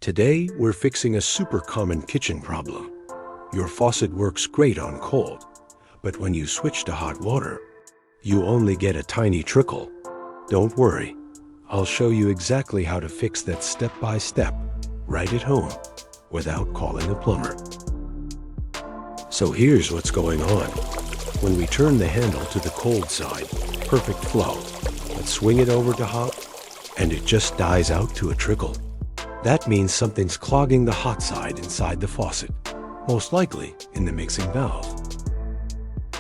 Today, we're fixing a super common kitchen problem. Your faucet works great on cold, but when you switch to hot water, you only get a tiny trickle. Don't worry, I'll show you exactly how to fix that step by step, right at home, without calling a plumber. So here's what's going on. When we turn the handle to the cold side, perfect flow. Let's swing it over to hot, and it just dies out to a trickle. That means something's clogging the hot side inside the faucet, most likely in the mixing valve.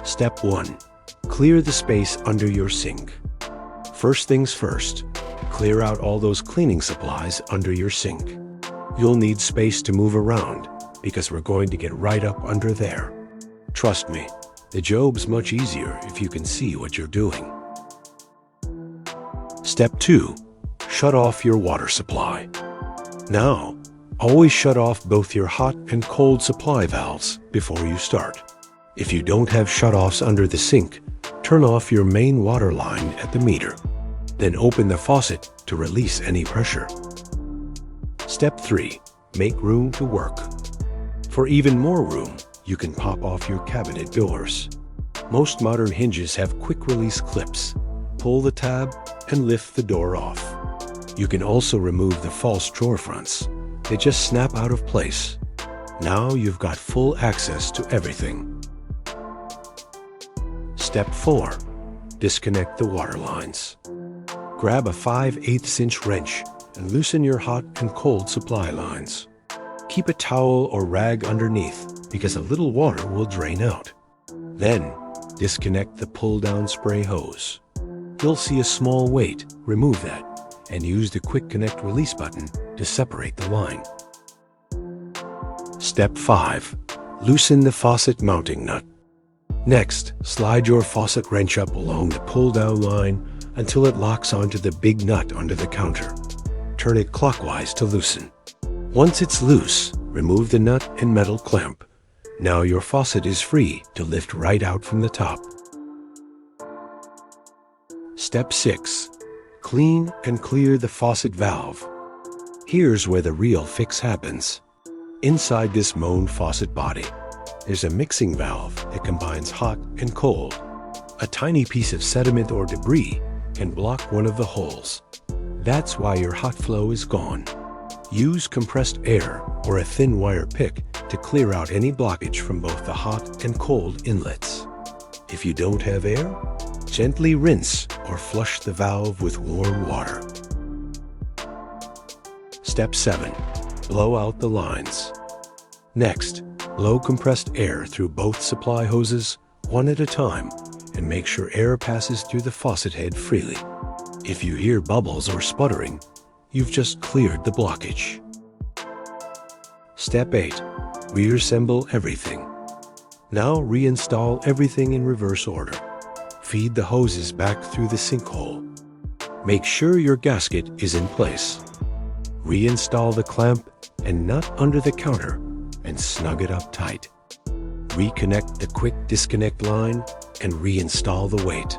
Step 1. Clear the space under your sink. First things first, clear out all those cleaning supplies under your sink. You'll need space to move around because we're going to get right up under there. Trust me, the job's much easier if you can see what you're doing. Step 2. Shut off your water supply. Now, always shut off both your hot and cold supply valves before you start. If you don't have shutoffs under the sink, turn off your main water line at the meter. Then open the faucet to release any pressure. Step 3. Make room to work. For even more room, you can pop off your cabinet doors. Most modern hinges have quick-release clips. Pull the tab and lift the door off. You can also remove the false drawer fronts. They just snap out of place. Now you've got full access to everything. Step 4. Disconnect the water lines. Grab a 5/8 inch wrench and loosen your hot and cold supply lines. Keep a towel or rag underneath because a little water will drain out. Then, disconnect the pull-down spray hose. You'll see a small weight. Remove that and use the Quick Connect release button to separate the line. Step 5. Loosen the faucet mounting nut. Next, slide your faucet wrench up along the pull-down line until it locks onto the big nut under the counter. Turn it clockwise to loosen. Once it's loose, remove the nut and metal clamp. Now your faucet is free to lift right out from the top. Step 6. Clean and clear the faucet valve. Here's where the real fix happens. Inside this Moen Faucet body, there's a mixing valve that combines hot and cold. A tiny piece of sediment or debris can block one of the holes. That's why your hot flow is gone. Use compressed air or a thin wire pick to clear out any blockage from both the hot and cold inlets. If you don't have air, gently rinse or flush the valve with warm water. Step 7. Blow out the lines. Next, blow compressed air through both supply hoses, one at a time, and make sure air passes through the faucet head freely. If you hear bubbles or sputtering, you've just cleared the blockage. Step 8. Reassemble everything. Now reinstall everything in reverse order. Feed the hoses back through the sinkhole. Make sure your gasket is in place. Reinstall the clamp and nut under the counter and snug it up tight. Reconnect the quick disconnect line and reinstall the weight.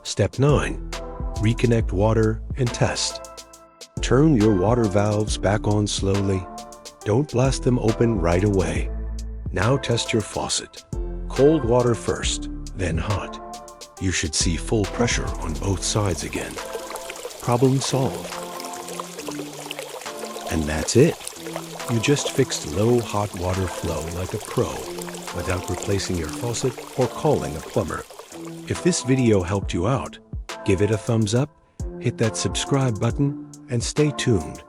Step 9. Reconnect water and test. Turn your water valves back on slowly. Don't blast them open right away. Now test your faucet. Cold water first, then hot. You should see full pressure on both sides again. Problem solved. And that's it. You just fixed low hot water flow like a pro without replacing your faucet or calling a plumber. If this video helped you out, give it a thumbs up, hit that subscribe button, and stay tuned.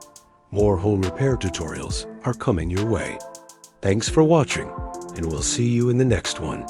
More home repair tutorials are coming your way. Thanks for watching, and we'll see you in the next one.